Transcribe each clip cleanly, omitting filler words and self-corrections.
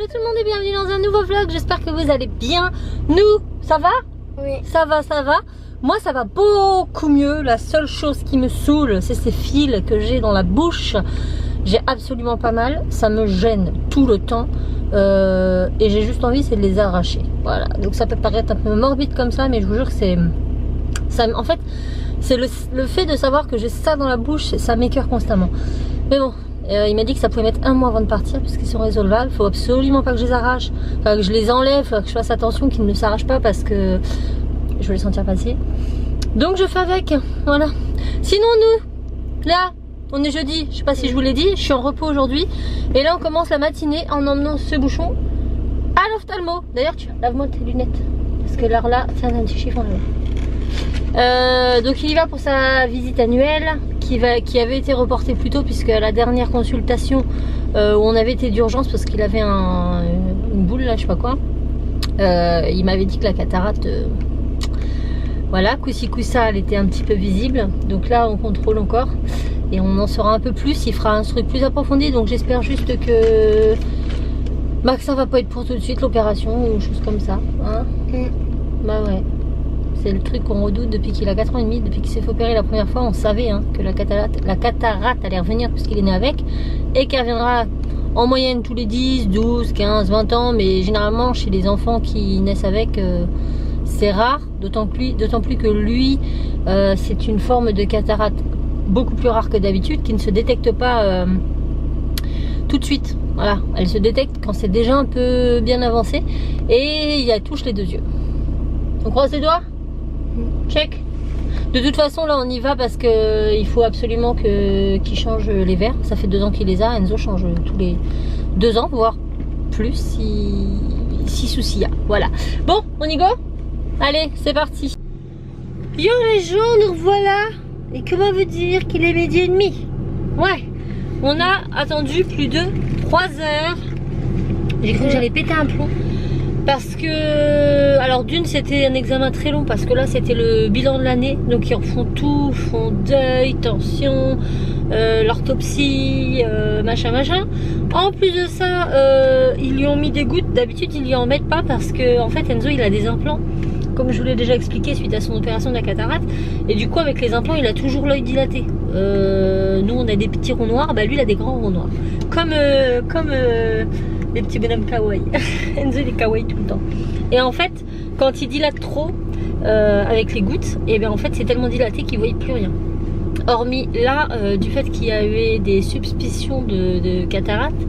Hello tout le monde et bienvenue dans un nouveau vlog. J'espère que vous allez bien. Nous, ça va? Oui. Ça va, ça va. Moi ça va beaucoup mieux. La seule chose qui me saoule, c'est ces fils que j'ai dans la bouche. J'ai absolument pas mal. Ça me gêne tout le temps. Et j'ai juste envie, c'est de les arracher. Voilà. Donc ça peut paraître un peu morbide comme ça, mais je vous jure que c'est... En fait, c'est le fait de savoir que j'ai ça dans la bouche, ça m'écœure constamment. Mais bon, il m'a dit que ça pouvait mettre un mois avant de partir parce qu'ils sont résolvables. Faut absolument pas que je les arrache, enfin, que je les enlève, que je fasse attention qu'ils ne s'arrachent pas parce que je vais les sentir passer. Donc je fais avec, voilà. Sinon nous, là, on est jeudi, je sais pas si je vous l'ai dit, je suis en repos aujourd'hui. Et là on commence la matinée en emmenant ce bouchon à l'ophtalmo. D'ailleurs tu lave-moi tes lunettes parce que alors là, c'est un petit chiffon là. Donc il y va pour sa visite annuelle qui avait été reportée plus tôt puisque à la dernière consultation où on avait été d'urgence parce qu'il avait une boule là, je sais pas quoi, il m'avait dit que la cataracte voilà, coup-ci coup-ça, elle était un petit peu visible. Donc là on contrôle encore et on en saura un peu plus, il fera un truc plus approfondi. Donc j'espère juste que ça va pas être pour tout de suite l'opération ou chose comme ça, hein. Bah ouais. C'est le truc qu'on redoute depuis qu'il a 4 ans et demi, depuis qu'il s'est fait opérer la première fois. On savait hein, que la cataracte allait revenir puisqu'il est né avec et qu'elle reviendra en moyenne tous les 10, 12, 15, 20 ans. Mais généralement chez les enfants qui naissent avec, c'est rare, d'autant plus que lui, c'est une forme de cataracte beaucoup plus rare que d'habitude qui ne se détecte pas tout de suite. Voilà, elle se détecte quand c'est déjà un peu bien avancé et il touche les deux yeux. On croise les doigts? Check. De toute façon là on y va parce que il faut absolument qu'il change les verres. Ça fait 2 ans qu'il les a. Enzo change tous les 2 ans, voire plus si souci y a. Voilà. Bon, on y go? Allez, c'est parti. Yo les gens, nous revoilà. Et comment vous dire qu'il est 12h30? Ouais. On a attendu plus de 3 heures. J'ai cru que j'allais péter un plomb. Parce que, alors d'une c'était un examen très long parce que là c'était le bilan de l'année. Donc ils refont tout, font deuil, tension, l'orthopsie, machin. En plus de ça, ils lui ont mis des gouttes. D'habitude ils lui en mettent pas parce que en fait Enzo il a des implants. Comme je vous l'ai déjà expliqué suite à son opération de la cataracte. Et du coup avec les implants il a toujours l'œil dilaté. Nous on a des petits ronds noirs, bah lui il a des grands ronds noirs. Comme les petits bonhommes kawaii. Enzo il est kawaii tout le temps. Et en fait quand il dilate trop avec les gouttes, et bien en fait c'est tellement dilaté qu'il ne voit plus rien. Hormis là du fait qu'il y avait des suspicions de cataracte,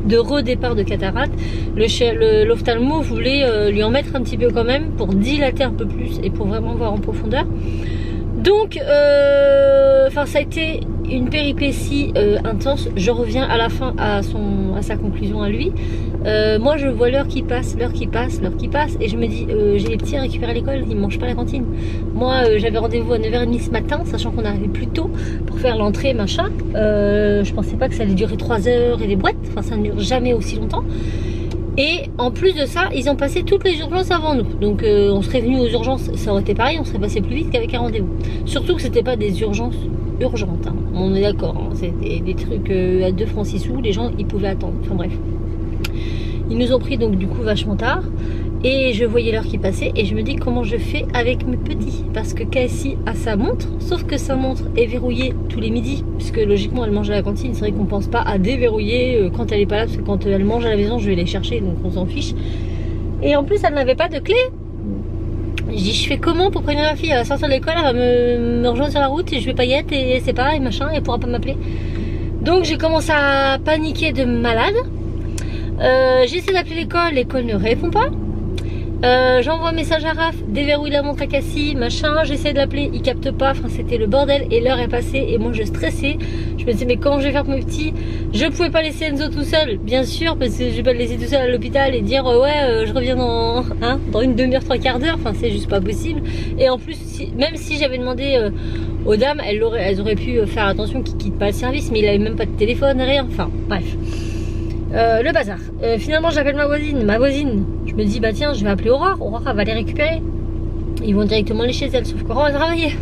de redépart de cataracte, l'ophtalmo voulait lui en mettre un petit peu quand même pour dilater un peu plus et pour vraiment voir en profondeur. Donc ça a été une péripétie intense. Je reviens à la fin à sa conclusion à lui. Moi je vois l'heure qui passe et je me dis j'ai les petits à récupérer à l'école, ils ne mangent pas à la cantine. Moi j'avais rendez-vous à 9h30 ce matin, sachant qu'on arrivait plus tôt pour faire l'entrée machin. Je pensais pas que ça allait durer 3 heures et des boîtes, enfin ça ne dure jamais aussi longtemps. Et en plus de ça, ils ont passé toutes les urgences avant nous. Donc on serait venu aux urgences, ça aurait été pareil, on serait passé plus vite qu'avec un rendez-vous. Surtout que c'était pas des urgences urgentes, hein. On est d'accord, hein. C'était des trucs à 2 francs 6 sous, les gens ils pouvaient attendre, enfin bref. Ils nous ont pris donc du coup vachement tard. Et je voyais l'heure qui passait et je me dis comment je fais avec mes petits. Parce que Cassie a sa montre, sauf que sa montre est verrouillée tous les midis. Puisque logiquement elle mange à la cantine, c'est vrai qu'on pense pas à déverrouiller quand elle est pas là. Parce que quand elle mange à la maison je vais les chercher, donc on s'en fiche. Et en plus elle n'avait pas de clé. Je dis je fais comment pour prévenir ma fille? Elle va sortir de l'école, elle va me rejoindre sur la route et je vais pas y être et c'est pas et machin, et elle pourra pas m'appeler. Donc j'ai commencé à paniquer de malade. J'essaie d'appeler l'école ne répond pas. J'envoie un message à Raph, déverrouille la montre à Cassie, machin, j'essaie de l'appeler, il capte pas, enfin c'était le bordel et l'heure est passée et moi je stressais. Je me disais mais comment je vais faire pour mes petits? Je pouvais pas laisser Enzo tout seul, bien sûr, parce que je vais pas le laisser tout seul à l'hôpital et dire ouais je reviens dans une demi-heure, 3/4 d'heure, enfin c'est juste pas possible. Et en plus même si j'avais demandé aux dames, elles auraient pu faire attention qu'ils quittent pas le service, mais il avait même pas de téléphone, rien, enfin bref. Le bazar. Finalement j'appelle ma voisine. Je me dis bah tiens je vais appeler Aurore elle va les récupérer. Ils vont directement aller chez elle, sauf qu'Aurore elle travaillait.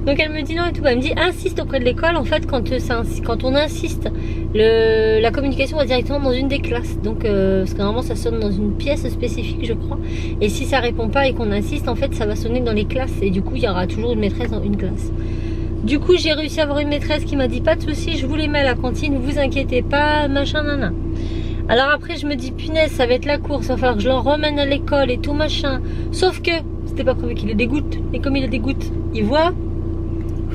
Donc elle me dit non et tout. Elle me dit insiste auprès de l'école. En fait, quand on insiste, la communication va directement dans une des classes. Donc parce que normalement ça sonne dans une pièce spécifique, je crois. Et si ça répond pas et qu'on insiste, en fait, ça va sonner dans les classes. Et du coup, il y aura toujours une maîtresse dans une classe. Du coup, j'ai réussi à avoir une maîtresse qui m'a dit pas de souci, je vous les mets à la cantine, vous inquiétez pas, machin, nana. Alors après, je me dis punaise, ça va être la course, il va falloir que je leur remène à l'école et tout machin. Sauf que c'était pas prévu qu'il ait des gouttes. Et comme il a des gouttes, il voit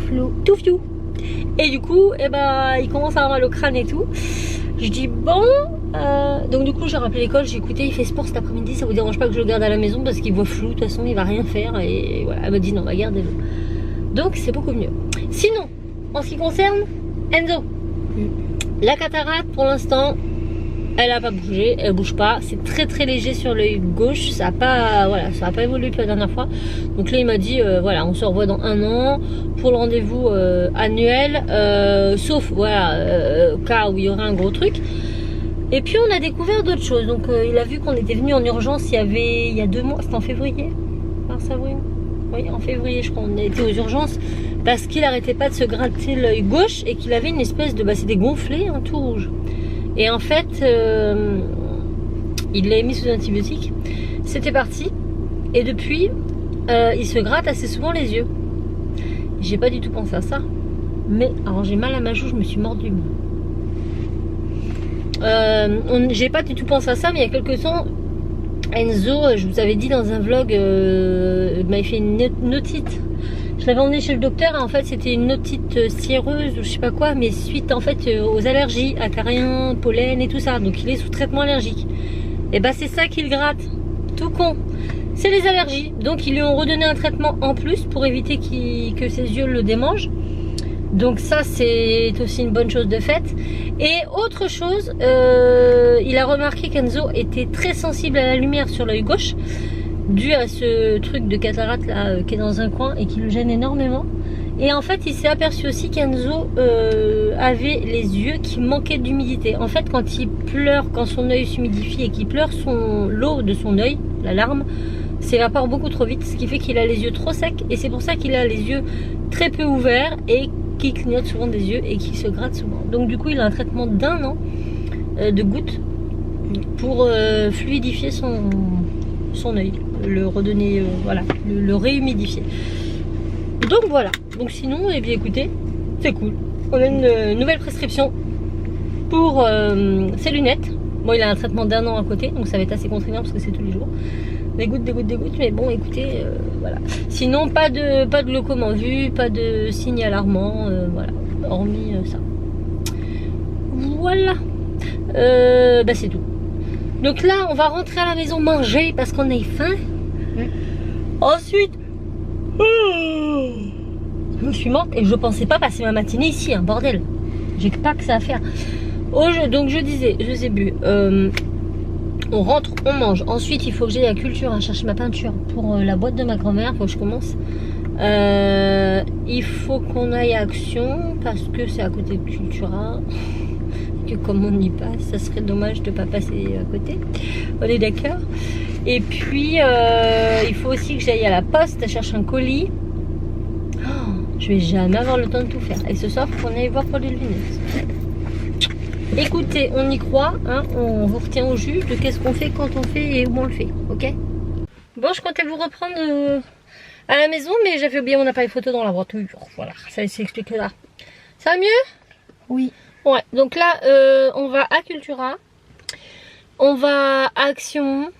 flou, tout fiou. Et du coup, il commence à avoir mal au crâne et tout. Je dis bon. Donc du coup, j'ai rappelé l'école, j'ai écouté, il fait sport cet après-midi, ça vous dérange pas que je le garde à la maison parce qu'il voit flou, de toute façon, il va rien faire. Et voilà, elle me dit non, va garder-le. Donc c'est beaucoup mieux. Sinon, en ce qui concerne Enzo, la cataracte pour l'instant, elle n'a pas bougé, elle bouge pas. C'est très très léger sur l'œil gauche, ça n'a pas, ça a pas évolué depuis la dernière fois. Donc là il m'a dit voilà, on se revoit dans 1 an pour le rendez-vous annuel, sauf cas où il y aurait un gros truc. Et puis on a découvert d'autres choses. Donc il a vu qu'on était venu en urgence il y a 2 mois, c'était en février, mars avril. Oui, en février, je crois, on a été aux urgences parce qu'il arrêtait pas de se gratter l'œil gauche et qu'il avait une espèce de... c'était gonflé, hein, tout rouge. Et en fait, il l'a mis sous antibiotiques. C'était parti. Et depuis, il se gratte assez souvent les yeux. J'ai pas du tout pensé à ça. Mais, alors j'ai mal à ma joue, je me suis mordue. J'ai pas du tout pensé à ça, mais il y a quelques temps... Enzo, je vous avais dit dans un vlog, il m'avait fait une otite. Je l'avais emmené chez le docteur et en fait c'était une otite siéreuse ou je sais pas quoi, mais suite en fait aux allergies, acariens, pollen et tout ça. Donc il est sous traitement allergique. Et c'est ça qu'il gratte. Tout con. C'est les allergies. Donc ils lui ont redonné un traitement en plus pour éviter que ses yeux le démangent. Donc ça c'est aussi une bonne chose de fait. Et autre chose, il a remarqué qu'Enzo était très sensible à la lumière sur l'œil gauche, dû à ce truc de cataracte là qui est dans un coin et qui le gêne énormément. Et en fait il s'est aperçu aussi qu'Enzo avait les yeux qui manquaient d'humidité. En fait quand il pleure, quand son œil s'humidifie et qu'il pleure, l'eau de son œil, la larme, s'évapore beaucoup trop vite, ce qui fait qu'il a les yeux trop secs. Et c'est pour ça qu'il a les yeux très peu ouverts et qui clignote souvent des yeux et qui se gratte souvent. Donc du coup il a un traitement d'1 an de gouttes pour fluidifier son œil, le redonner, le réhumidifier. Donc voilà, donc sinon écoutez, c'est cool. On a une nouvelle prescription pour ses lunettes. Bon, il a un traitement d'1 an à côté, donc ça va être assez contraignant parce que c'est tous les jours. Des gouttes, mais bon, écoutez, voilà. Sinon, pas de glaucome en vue, pas de signes alarmants, hormis ça. Voilà. C'est tout. Donc là, on va rentrer à la maison manger parce qu'on a faim. Ensuite, je suis morte et je pensais pas passer ma matinée ici, hein, bordel. J'ai pas que ça à faire. Donc je disais, je sais plus. On rentre, on mange. Ensuite, il faut que j'aille à Cultura chercher ma peinture pour la boîte de ma grand-mère. Il faut que je commence. Il faut qu'on aille à Action parce que c'est à côté de Cultura. Que comme on y passe, ça serait dommage de ne pas passer à côté. On est d'accord. Et puis, il faut aussi que j'aille à la poste chercher un colis. Je vais jamais avoir le temps de tout faire. Et ce soir, il faut qu'on aille voir pour les lunettes. Écoutez, on y croit, hein, on vous retient au jus de qu'est-ce qu'on fait, quand on fait et où on le fait, ok? Bon, je comptais vous reprendre à la maison, mais j'avais oublié mon appareil photo dans la voiture. Voilà, ça s'explique là. Ça va mieux? Oui. Ouais, donc là, on va à Cultura, on va à Action,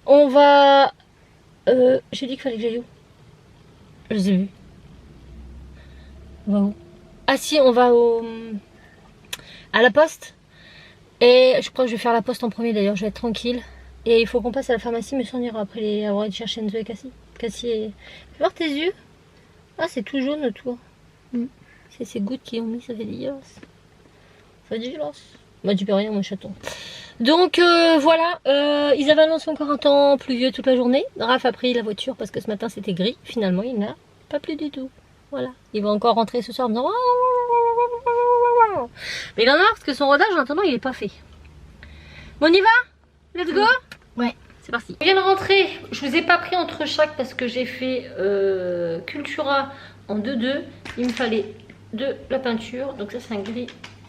on va... j'ai dit qu'il fallait que j'aille où? Je les ai vus. On va où? Ah si, on va à la poste. Et je crois que je vais faire la poste en premier d'ailleurs, je vais être tranquille. Et il faut qu'on passe à la pharmacie, mais on ira après avoir été chercher Enzo et Cassie. Cassie est... Fais voir tes yeux. Ah, c'est tout jaune autour. C'est ces gouttes qui ont mis, ça fait dégueulasse. Ça fait dégueulasse. Bah tu peux rien, mon chaton. Donc voilà, ils avaient annoncé encore un temps pluvieux toute la journée. Raph a pris la voiture parce que ce matin c'était gris. Finalement, il n'a pas plu du tout. Voilà, il va encore rentrer ce soir en me disant... Mais il en a marre parce que son rodage en attendant il est pas fait. Bon, on y va? Let's go? Ouais. C'est parti. Je viens de rentrer, je vous ai pas pris entre chaque parce que j'ai fait Cultura en 2-2. Il me fallait de la peinture. Donc ça c'est un gris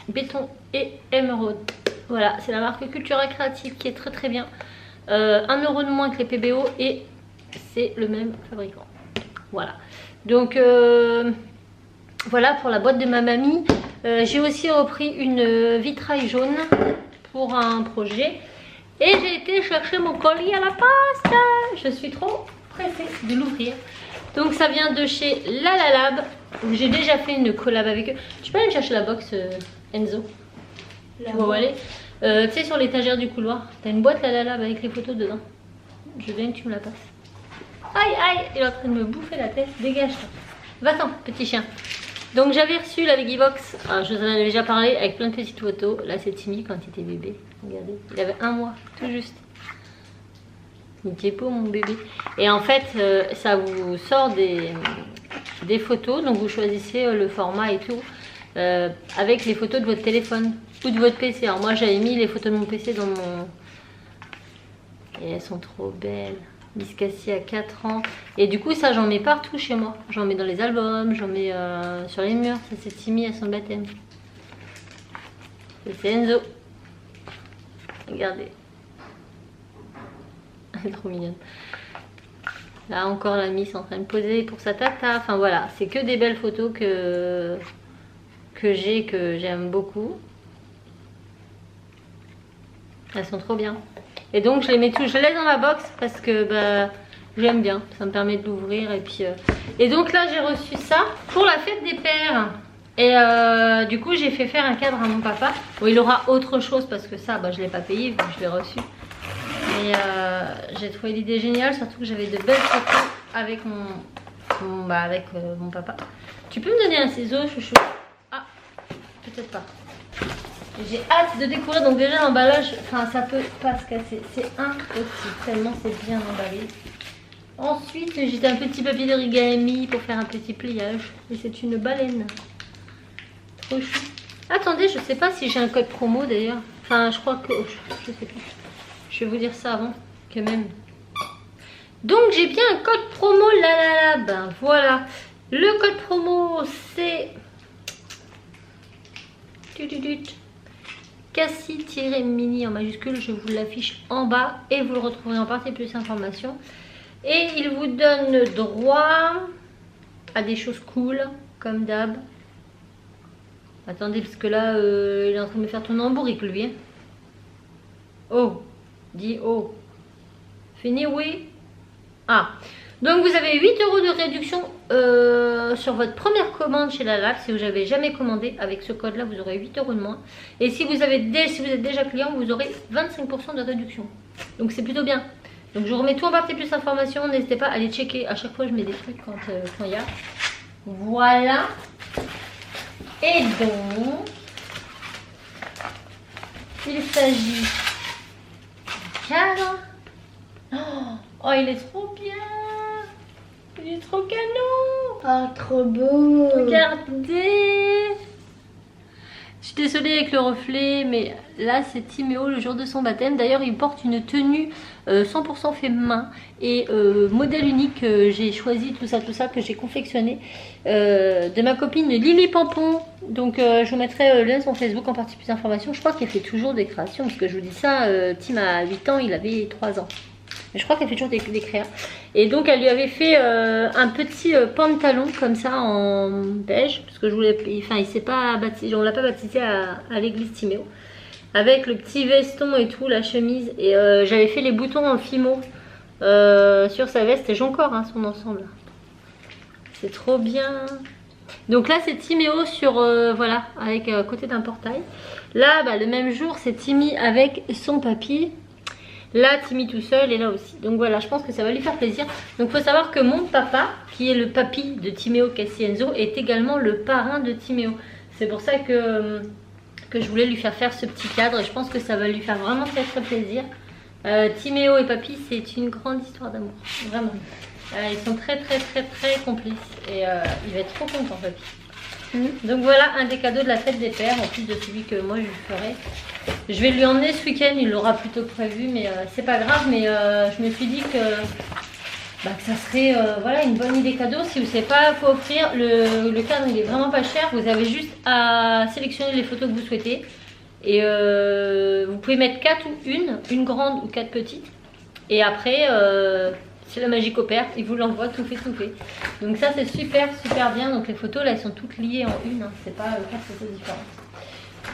béton et émeraude. Voilà, c'est la marque Cultura Créative qui est très très bien. 1 € de moins que les PBO et c'est le même fabricant. Voilà. Donc voilà pour la boîte de ma mamie. J'ai aussi repris une vitrail jaune pour un projet. Et j'ai été chercher mon colis à la poste. Je suis trop pressée de l'ouvrir. Donc ça vient de chez La La Lab. J'ai déjà fait une collab avec eux. Tu peux aller me chercher la box Enzo? Tu vois où aller? Tu sais, sur l'étagère du couloir, t'as une boîte La La Lab avec les photos dedans. Je veux bien que tu me la passes. Aïe aïe, il est en train de me bouffer la tête. Dégage-toi. Va-t'en, petit chien. Donc j'avais reçu la Veggie Box. Alors, je vous en avais déjà parlé avec plein de petites photos. Là c'est Timmy quand il était bébé. Regardez, il avait 1 mois, tout juste. Il était beau mon bébé. Et en fait, ça vous sort des photos. Donc vous choisissez le format et tout. Avec les photos de votre téléphone ou de votre PC. Alors moi j'avais mis les photos de mon PC dans mon... Et elles sont trop belles. Miss Cassie à 4 ans. Et du coup ça j'en mets partout chez moi. J'en mets dans les albums, j'en mets sur les murs. Ça c'est Timmy à son baptême. C'est Enzo. Regardez. Elle est trop mignonne. Là encore la Miss en train de poser pour sa tata. Enfin voilà, c'est que des belles photos que j'aime beaucoup. Elles sont trop bien. Et donc je les mets tous, je les laisse dans ma box parce que bah, j'aime bien. Ça me permet de l'ouvrir et puis... Et donc là j'ai reçu ça pour la fête des pères. Et du coup j'ai fait faire un cadre à mon papa. Bon, il aura autre chose parce que ça bah, je ne l'ai pas payé vu que je l'ai reçu. Mais j'ai trouvé l'idée géniale, surtout que j'avais de belles photos avec mon papa. Tu peux me donner un ciseau, chouchou? Ah, peut-être pas. J'ai hâte de découvrir. Donc déjà l'emballage, enfin ça peut pas se casser. C'est impossible, tellement c'est bien emballé. Ensuite j'ai un petit papier d'origami pour faire un petit pliage. Et c'est une baleine. Trop chou. Attendez, je sais pas si j'ai un code promo d'ailleurs. Enfin je crois que... je sais plus. Je vais vous dire ça avant que même. Donc j'ai bien un code promo La La Lab. Voilà. Le code promo c'est... Cassie-mini en majuscule, je vous l'affiche en bas et vous le retrouverez en partie plus d'informations. Et il vous donne droit à des choses cool, comme d'hab. Attendez, parce que là, il est en train de me faire tourner en bourrique, lui. Hein. Oh, dis oh. Fini, oui. Ah, donc vous avez 8 € de réduction sur votre première commande chez La Lab. Si vous n'avez jamais commandé, avec ce code là vous aurez 8 € de moins. Et si vous êtes déjà client, vous aurez 25% de réduction. Donc c'est plutôt bien. Donc je vous remets tout en partie plus d'informations. N'hésitez pas à aller checker. À chaque fois je mets des trucs quand il y a. Voilà. Et donc il s'agit du cadre. Oh, il est trop bien. Il est trop canon. Oh, trop beau. Regardez. Je suis désolée avec le reflet, mais là c'est Timéo le jour de son baptême. D'ailleurs il porte une tenue 100% fait main et modèle unique que j'ai choisi, tout ça que j'ai confectionné de ma copine Lily Pampon. Donc je vous mettrai le lien sur Facebook en partie plus d'informations. Je crois qu'elle fait toujours des créations parce que je vous dis ça, Tim a 8 ans, il avait 3 ans. Mais je crois qu'elle fait toujours des créas. Et donc elle lui avait fait un petit pantalon comme ça en beige. Parce que je voulais. Enfin il s'est pas baptisé. On l'a pas baptisé à l'église Timéo. Avec le petit veston et tout, la chemise. Et j'avais fait les boutons en fimo sur sa veste. Et j'ai encore hein, son ensemble. C'est trop bien. Donc là c'est Timéo sur voilà, avec à côté d'un portail. Là bah, le même jour c'est Timmy avec son papy. Là, Timmy tout seul et là aussi. Donc voilà, je pense que ça va lui faire plaisir. Donc il faut savoir que mon papa, qui est le papy de Timéo Cassie-Enzo, est également le parrain de Timéo. C'est pour ça que je voulais lui faire ce petit cadre. Et je pense que ça va lui faire vraiment très très plaisir. Timéo et papy, c'est une grande histoire d'amour. Vraiment. Ils sont très très très très complices. Et il va être trop content, papy. Donc voilà un des cadeaux de la fête des pères, en plus de celui que moi je lui ferai. Je vais lui emmener ce week-end, il l'aura plutôt prévu, mais c'est pas grave. Mais je me suis dit que que ça serait voilà, une bonne idée cadeau. Si vous ne savez pas quoi offrir, le cadre il est vraiment pas cher. Vous avez juste à sélectionner les photos que vous souhaitez. Et vous pouvez mettre 4 ou une grande ou 4 petites. Et après, c'est la magie opère, il vous l'envoie tout fait. Donc ça c'est super bien. Donc les photos là elles sont toutes liées en une, hein. C'est pas 4 photos différentes.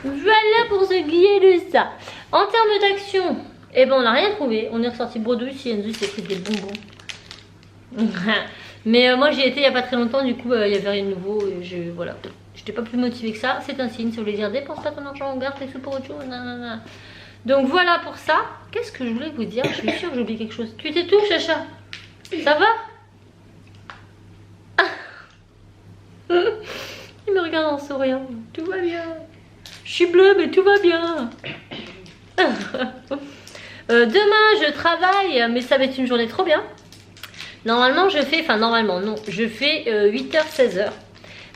Voilà pour ce qui est de ça. En termes d'action, eh ben on n'a rien trouvé. On est ressorti bredouille, si Enzo s'est pris des bonbons. Mais moi j'y étais il n'y a pas très longtemps, du coup il n'y avait rien de nouveau. Et voilà, j'étais pas plus motivée que ça. C'est un signe, ça voulait dire dépense pas ton argent, garde tes sous pour autre chose. Nanana. Donc voilà pour ça. Qu'est-ce que je voulais vous dire? Je suis sûre que j'ai oublié quelque chose. Tu t'es tout, Chacha? Ça va? Il me regarde en souriant. Tout va bien. Je suis bleue, mais tout va bien. Demain, je travaille, mais ça va être une journée trop bien. Normalement, je fais 8h, 16h.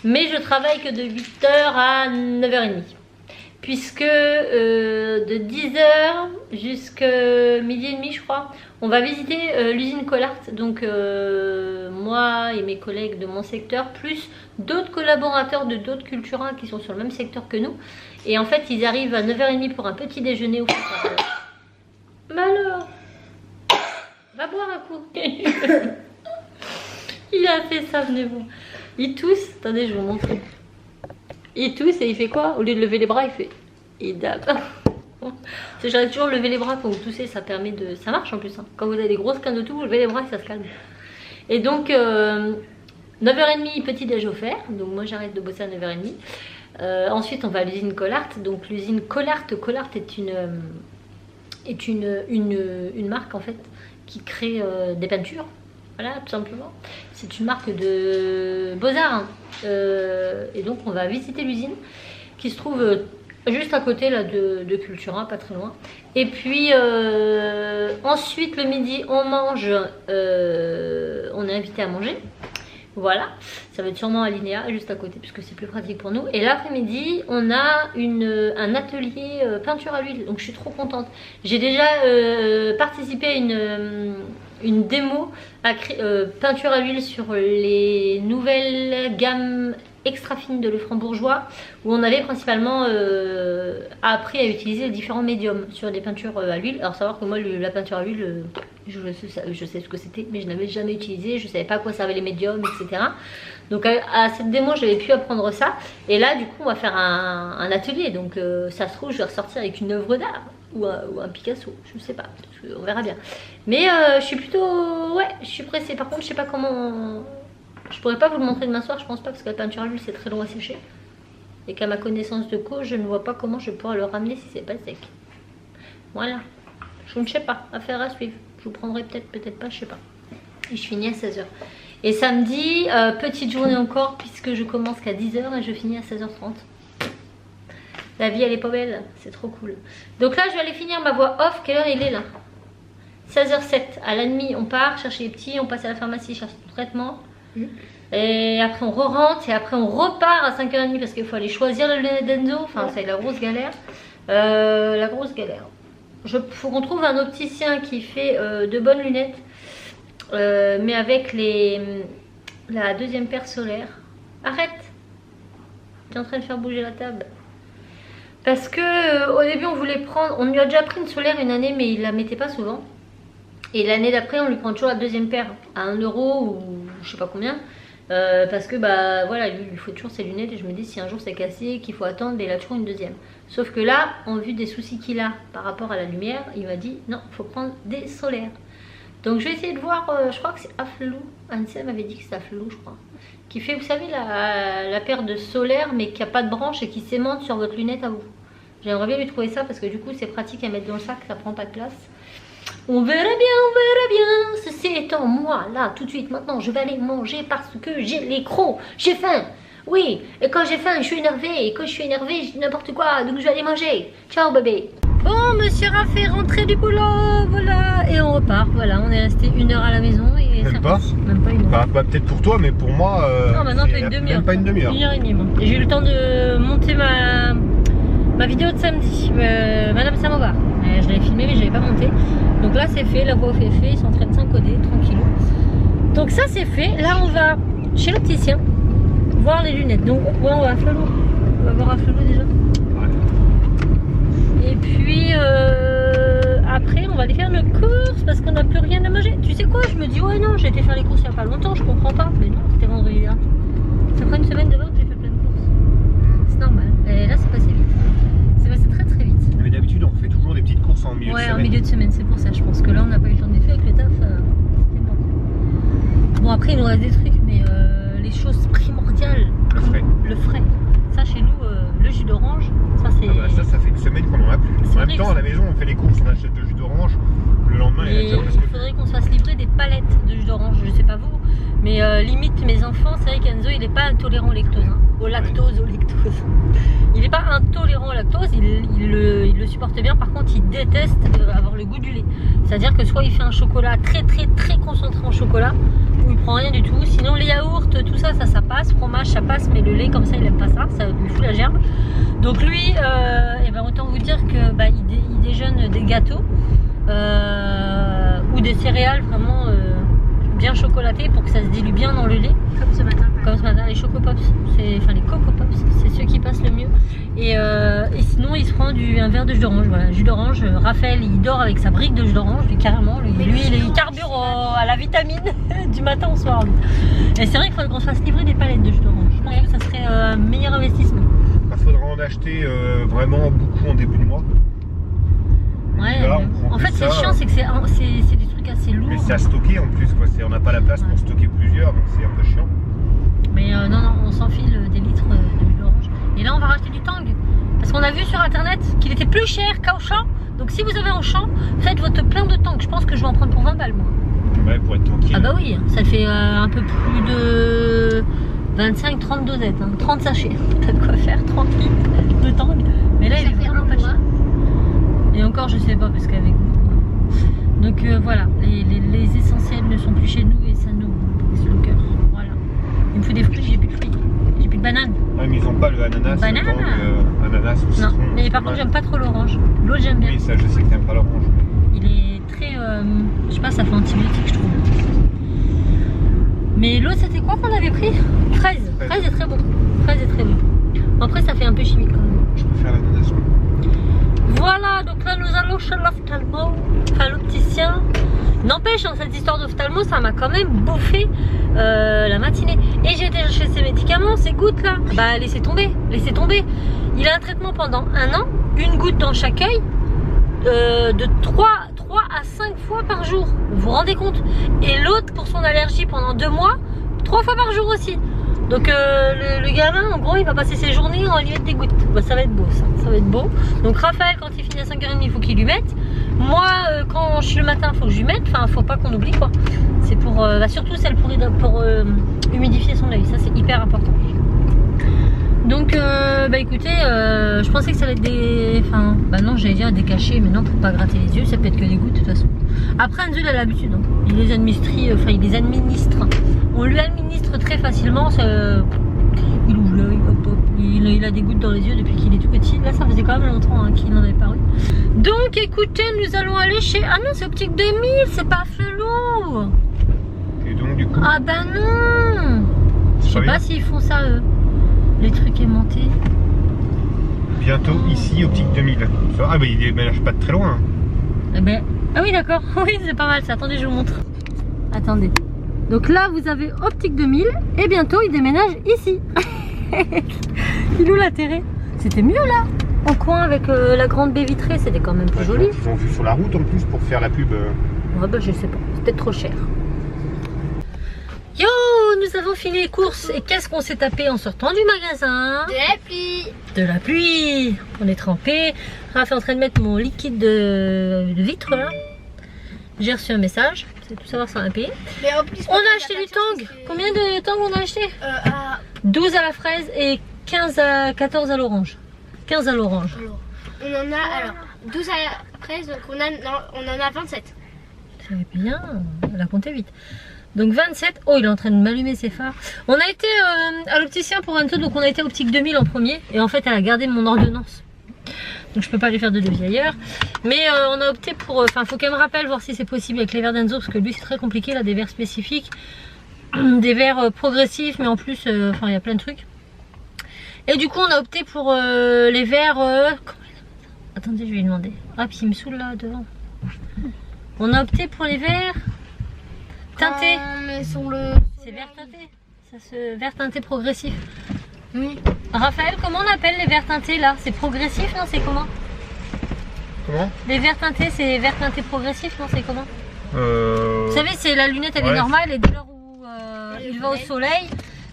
Mais je travaille que de 8h à 9h30. Puisque de 10h jusqu'à midi et demi, je crois, on va visiter l'usine Collart. Donc moi et mes collègues de mon secteur, plus d'autres collaborateurs de d'autres Cultura qui sont sur le même secteur que nous. Et en fait, ils arrivent à 9h30 pour un petit déjeuner au Cultura. Malheur, va boire un coup. Il a fait ça, venez-vous. Il tousse, attendez, je vais vous montrer. Il tousse et il fait quoi? Au lieu de lever les bras, il fait... Il dab. J'arrive toujours à lever les bras quand vous toussez, ça permet de... Ça marche en plus, hein. Quand vous avez des grosses cannes de tout, vous levez les bras et ça se calme. Et donc, 9h30, petit déj offert. Donc moi, j'arrête de bosser à 9h30. Ensuite, on va à l'usine Collart. Donc l'usine Collart est une marque, en fait, qui crée des peintures. Voilà, tout simplement. C'est une marque de Beaux-Arts. Hein. Et donc, on va visiter l'usine qui se trouve juste à côté là, de Cultura, pas très loin. Et puis, ensuite, le midi, on mange. On est invité à manger. Voilà, ça va être sûrement à l'INEA, juste à côté, puisque c'est plus pratique pour nous. Et l'après-midi, on a un atelier peinture à l'huile. Donc, je suis trop contente. J'ai déjà participé à une démo à peinture à l'huile sur les nouvelles gammes extra fines de Lefranc-Bourgeois, où on avait principalement appris à utiliser les différents médiums sur des peintures à l'huile. Alors savoir que moi la peinture à l'huile, je sais ce que c'était, mais je n'avais jamais utilisé, je savais pas à quoi servaient les médiums, etc. Donc à cette démo j'avais pu apprendre ça, et là du coup on va faire un atelier, donc ça se trouve je vais ressortir avec une œuvre d'art ou un Picasso, je sais pas, on verra bien. Mais je suis plutôt, ouais, je suis pressée. Par contre je sais pas comment, je pourrais pas vous le montrer demain soir, je pense pas, parce que la peinture à l'huile c'est très long à sécher, et qu'à ma connaissance de cause je ne vois pas comment je pourrais le ramener si c'est pas sec. Voilà, je ne sais pas, affaire à suivre. Je vous prendrai peut-être pas, je sais pas. Et je finis à 16h. Et samedi, petite journée encore, puisque je commence qu'à 10h et je finis à 16h30. La vie elle est pas belle, c'est trop cool. Donc là je vais aller finir ma voix off. Quelle heure il est là? 16h07. À la nuit on part chercher les petits, on passe à la pharmacie chercher le traitement. Et après on re-rentre et après on repart à 5h30 parce qu'il faut aller choisir le lunette d'Enzo. Enfin c'est la grosse galère. La grosse galère. Faut qu'on trouve un opticien qui fait de bonnes lunettes, mais avec la deuxième paire solaire. Arrête, tu es en train de faire bouger la table. Parce que au début on voulait prendre, on lui a déjà pris une solaire une année, mais il la mettait pas souvent. Et l'année d'après on lui prend toujours la deuxième paire à 1 € ou je sais pas combien. Parce que bah voilà, lui il faut toujours ses lunettes, et je me dis si un jour c'est cassé, qu'il faut attendre, il a toujours une deuxième. Sauf que là, en vue des soucis qu'il a par rapport à la lumière, il m'a dit non, il faut prendre des solaires. Donc je vais essayer de voir, je crois que c'est Afflelou, Anne m'avait dit que c'était Afflelou je crois, qui fait, vous savez, la paire de solaire mais qui a pas de branche et qui s'aimante sur votre lunette à vous. J'aimerais bien lui trouver ça parce que du coup c'est pratique à mettre dans le sac, ça prend pas de place. On verra bien, ceci étant moi, là, tout de suite, maintenant, je vais aller manger parce que j'ai les crocs, j'ai faim. Oui, et quand j'ai faim, je suis énervée, et quand je suis énervée, je dis n'importe quoi, donc je vais aller manger. Ciao bébé. Bon, monsieur Raph est rentré du boulot, voilà, et on repart, voilà, on est resté 1 heure à la maison. Et même pas Même pas 1 heure. Bah, peut-être pour toi, mais pour moi, non, maintenant, c'est une demi-heure. Même pas une demi-heure. 1h30, moi. Et j'ai eu le temps de monter ma vidéo de samedi, Madame Samovar. Je l'avais filmé mais je l'avais pas monté. Donc là c'est fait, la voix est fait, ils sont en train de s'encoder, tranquillou. Donc ça c'est fait. Là on va chez l'opticien voir les lunettes. Donc ouais, on va à Flelot. On va voir à Flelot déjà. Ouais. Et puis après on va aller faire nos courses parce qu'on n'a plus rien à manger. Tu sais quoi, je me dis ouais non, j'ai été faire les courses il n'y a pas longtemps, je comprends pas. Mais non, c'était vendredi là. Ça prend une semaine de l'autre, j'ai fait plein de courses. C'est normal. Et là c'est passé vite. C'est passé très très vite. Mais d'habitude on fait toujours des petites courses en milieu de semaine. Ouais, en milieu de semaine, c'est pour ça. Je pense que là on n'a pas eu le temps de les faire avec le taf. C'était bon. Bon après il nous reste des trucs, mais les choses primordiales. Le frais. Le frais. Ça chez nous, le jus d'orange, ça c'est... Ah bah ça fait une semaine qu'on en a plus. En même temps à la maison on fait les courses, on achète le jus d'orange. Le lendemain il y a déjà presque plus. Il faudrait qu'on se fasse livrer des palettes de jus d'orange, je sais pas vous. Mais limite mes enfants, c'est vrai qu'Enzo il est pas intolérant au lactose. Hein. Au lactose. Il est pas intolérant au lactose, il le supporte bien. Par contre il déteste avoir le goût du lait. C'est-à-dire que soit il fait un chocolat très concentré en chocolat, où il prend rien du tout. Sinon les yaourts, tout ça passe, fromage ça passe, mais le lait comme ça il aime pas ça, ça lui fout la gerbe. Donc lui, et ben autant vous dire que bah, il déjeune des gâteaux ou des céréales vraiment bien chocolatées pour que ça se dilue bien dans le lait. Comme ce matin. Comme ce matin, les Choco Pops, enfin les Coco Pops, c'est ceux qui passent le mieux. Et sinon il se prend un verre de jus d'orange. Voilà, jus d'orange. Raphaël il dort avec sa brique de jus d'orange, carrément. Lui il carbure à la vitamine du matin au soir. Et c'est vrai qu'il faudrait qu'on se fasse livrer des palettes de jus d'orange. Je pense que ça serait un meilleur investissement. Il faudra en acheter vraiment beaucoup en début de mois. Ouais, là, en fait c'est chiant, c'est que c'est des trucs assez lourds. Mais c'est à stocker en plus, quoi. On n'a pas la place pour stocker plusieurs, donc c'est un peu chiant. Mais non, on s'enfile des litres de jus d'orange. Et là on va racheter du Tang. Parce qu'on a vu sur internet qu'il était plus cher qu'à Auchan. Donc si vous avez Auchan, faites votre plein de Tang. Je pense que je vais en prendre pour 20 balles moi. Ouais, pour être tranquille. Ah bah oui, ça fait un peu plus de 25-30 dosettes, hein. 30 sachets. T'as de quoi faire, 30 litres de Tang. Mais là il est vraiment pas cher. Et encore je sais pas parce qu'avec nous. Donc voilà, les essentiels ne sont plus chez nous et ça nous brise le cœur. Voilà. Il me faut des fruits, j'ai plus de fruits. J'ai plus de bananes. Ouais, mais ils ont pas le ananas. Banane. Ananas ou citron. Non, mais par contre j'aime pas trop l'orange. L'autre j'aime bien. Oui, ça je sais que t'aimes pas l'orange. Il est très, je sais pas, ça fait antibiotique je trouve. Mais l'autre c'était quoi qu'on avait pris? Fraise. Fraise est très bon. Fraise est très bon. Après ça fait un peu chimique quand même. Je préfère l'ananas. Voilà, donc là nous allons chez l'ophtalmo, enfin l'opticien. N'empêche, dans cette histoire d'ophtalmo, ça m'a quand même bouffé la matinée. Et j'ai été chercher ses médicaments, ces gouttes là. Bah laissez tomber, laissez tomber. Il a un traitement pendant 1 an, une goutte dans chaque œil, de 3 à 5 fois par jour. Vous vous rendez compte? Et l'autre pour son allergie pendant 2 mois, 3 fois par jour aussi. Donc le gamin en gros il va passer ses journées en lui mettre des gouttes. Bah, ça va être beau ça va être beau. Donc Raphaël quand il finit à 5h30 il faut qu'il lui mette. Moi quand je suis le matin il faut que je lui mette. Enfin faut pas qu'on oublie quoi. C'est pour surtout celle pour humidifier son œil. Ça c'est hyper important. Donc bah écoutez je pensais que ça allait être des... Enfin bah non j'allais dire des cachets mais non pour pas gratter les yeux ça peut être que des gouttes de toute façon. Après Enzo il a l'habitude hein. Il les administre, il les administre. On lui administre très facilement, il ouvre l'œil, hop hop, il a des gouttes dans les yeux depuis qu'il est tout petit. Là ça faisait quand même longtemps hein, qu'il en avait paru. Donc écoutez, nous allons aller chez... Ah non c'est Optique 2000, c'est pas Flelot. Et donc du coup... Ah bah non. Je sais pas s'ils font ça eux, les trucs aimantés. Bientôt ici, Optique 2000. Ah bah il déménage pas de très loin. Eh ben... Ah oui d'accord, oui c'est pas mal ça, attendez je vous montre. Attendez. Donc là vous avez Optique 2000 et bientôt il déménage ici. Il où l'intérêt? C'était mieux là, en coin avec la grande baie vitrée, c'était quand même plus joli. Ils ont vu sur la route en plus pour faire la pub. Ouais bah je sais pas, c'est peut-être trop cher. Yo, nous avons fini les courses et qu'est-ce qu'on s'est tapé en sortant du magasin? De la pluie. De la pluie. On est trempé. Raph est en train de mettre mon liquide de vitre là. J'ai reçu un message, c'est tout savoir si on a payé. Mais en plus, on a acheté du Tang. Combien de Tang on a acheté? 12 à la fraise et 14 à l'orange. 15 à l'orange. On en a alors 12 à la fraise, donc on en a 27. C'est bien, elle a compté vite. Donc 27, oh il est en train de m'allumer ses phares. On a été à l'opticien pour Anto, donc on a été à Optique 2000 en premier. Et en fait elle a gardé mon ordonnance. Donc je peux pas lui faire de devis ailleurs. Mais on a opté pour... Enfin, faut qu'elle me rappelle voir si c'est possible avec les verres d'Enzo, parce que lui c'est très compliqué, là, des verres spécifiques, des verres progressifs, mais en plus, enfin, il y a plein de trucs. Et du coup, on a opté pour les verres... Attendez, je vais lui demander. Ah, puis il me saoule là, devant. On a opté pour les verres teintés. Mais sur le... C'est verre teinté. Ça se... Verre teinté progressif. Oui. Raphaël, comment on appelle les verres teintés là? C'est progressif, non? C'est comment? Comment? Les verres teintés, c'est verre teinté progressif, non? C'est comment? Vous savez, c'est la lunette, elle est normale et dès lors où il va au soleil,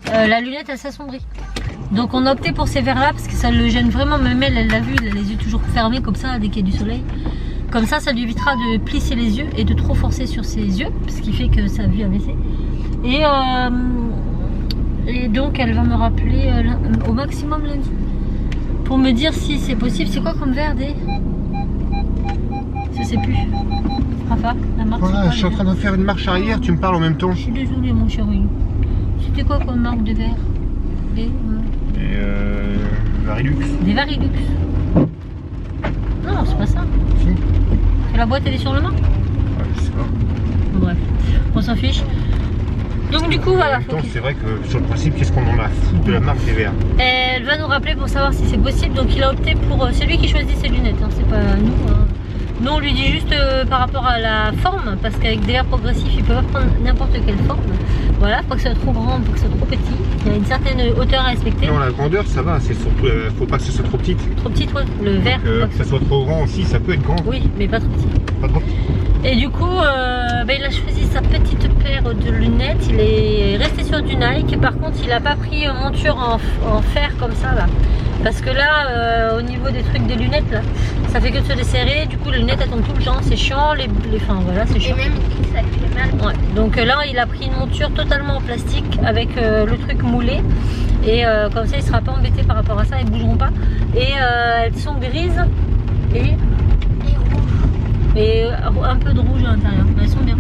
la lunette elle s'assombrit. Donc on a opté pour ces verres là parce que ça le gêne vraiment. Même elle l'a vu, elle a les yeux toujours fermés comme ça dès qu'il y a du soleil. Comme ça lui évitera de plisser les yeux et de trop forcer sur ses yeux, ce qui fait que sa vue a baissé. Et donc elle va me rappeler au maximum lundi pour me dire si c'est possible. C'est quoi comme verre des... Je sais plus. Rafa, la marque. Voilà, je suis en train de faire une marche arrière, tu me parles en même temps. Je suis désolée mon chéri. C'était quoi comme marque de verre? Des Varilux. Des Varilux. Non, c'est pas ça. Si. La boîte elle est sur le main? Ouais, je sais pas. Bref, on s'en fiche. Donc du coup voilà. C'est vrai que sur le principe, qu'est-ce qu'on en a foutu de la marque des verres? Elle va nous rappeler pour savoir si c'est possible. Donc il a opté pour... C'est lui qui choisit ses lunettes, hein. C'est pas nous. Hein. Nous on lui dit juste par rapport à la forme, parce qu'avec des verres progressifs il peut pas prendre n'importe quelle forme. Voilà, pas que ce soit trop grand, pas que ce soit trop petit. Il y a une certaine hauteur à respecter. Non, la grandeur ça va, c'est surtout, faut pas que ce soit trop petite. Trop petite, ouais. Le verre. Que ça soit trop grand aussi, ça peut être grand. Oui, mais pas trop petit. Pas trop petit. Et du coup, il a choisi sa petite paire de lunettes. Il est resté sur du Nike. Par contre, il n'a pas pris monture en fer comme ça là. Parce que là, au niveau des trucs des lunettes, là, ça fait que de se desserrer. Du coup, les lunettes elles tombent tout le temps. C'est chiant. Enfin voilà, c'est chiant. Et même ça fait mal. Ouais. Donc là, il a pris une monture totalement en plastique avec le truc moulé. Et comme ça, il ne sera pas embêté par rapport à ça. Ils ne bougeront pas. Et elles sont grises et un peu de rouge à l'intérieur. Elles sont bien.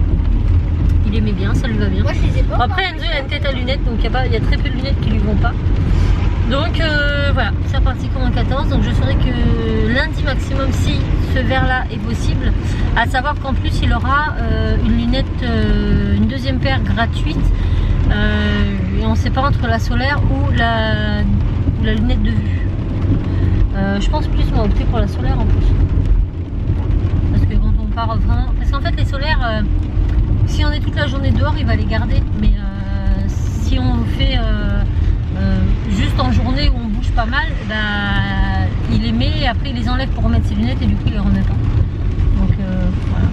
Il aimait bien, ça lui va bien. Moi, je les ai pas. Après, Enzo, il a une tête à lunettes, donc il y a très peu de lunettes qui lui vont pas. Donc voilà, c'est reparti comme en 14. Donc je saurai que lundi maximum si ce verre là est possible. À savoir qu'en plus il aura une lunette, une deuxième paire gratuite. Et on ne sait pas entre la solaire ou la lunette de vue. Je pense plus moi opter pour la solaire en plus. Parce que quand on part vraiment... Parce qu'en fait les solaires, si on est toute la journée dehors, il va les garder. Mais si on fait juste en journée où on bouge pas mal, bah, il les met et après il les enlève pour remettre ses lunettes et du coup il les remet pas. Donc voilà.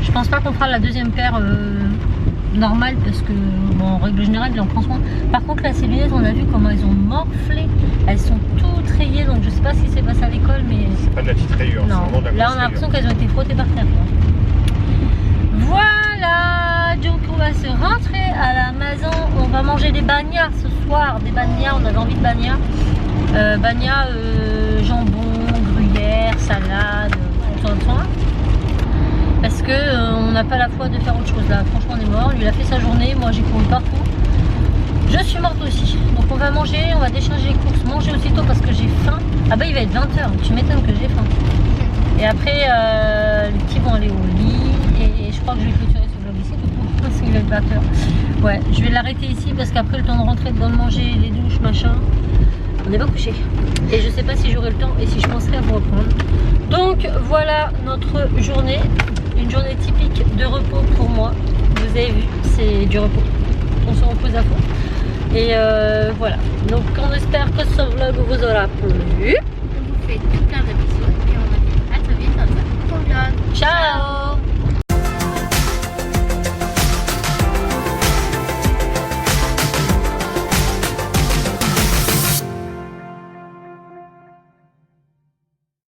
Je pense pas qu'on fera la deuxième paire normale parce que bon, en règle générale il en prend soin. Par contre là ces lunettes on a vu comment elles ont morflé. Elles sont toutes rayées donc je sais pas ce qui s'est passé à l'école mais... C'est pas de la petite rayure, c'est vraiment de la grosse là on a l'impression qu'elles ont été frottées par terre. Voilà, donc on va se rentrer à la maison. On va manger des bagnats ce soir. Des bagnats, on avait envie de bagnats. Bagnats, jambon, gruyère, salade, tout ça. Parce que on n'a pas la foi de faire autre chose là. Franchement on est mort. Lui il a fait sa journée, moi j'ai couru partout. Je suis morte aussi. Donc on va manger, on va décharger les courses, manger aussitôt parce que j'ai faim. Ah bah il va être 20h, tu m'étonnes que j'ai faim. Et après les petits vont aller au lit et je crois que je vais clôturer ce vlog ici du coup parce qu'il va être 20h. Ouais, je vais l'arrêter ici parce qu'après le temps de rentrer, de manger, les douches, machin, on n'est pas couché. Et je sais pas si j'aurai le temps et si je penserai à vous reprendre. Donc voilà notre journée, une journée typique de repos pour moi. Vous avez vu, c'est du repos. On se repose à fond. Et voilà, donc on espère que ce vlog vous aura plu.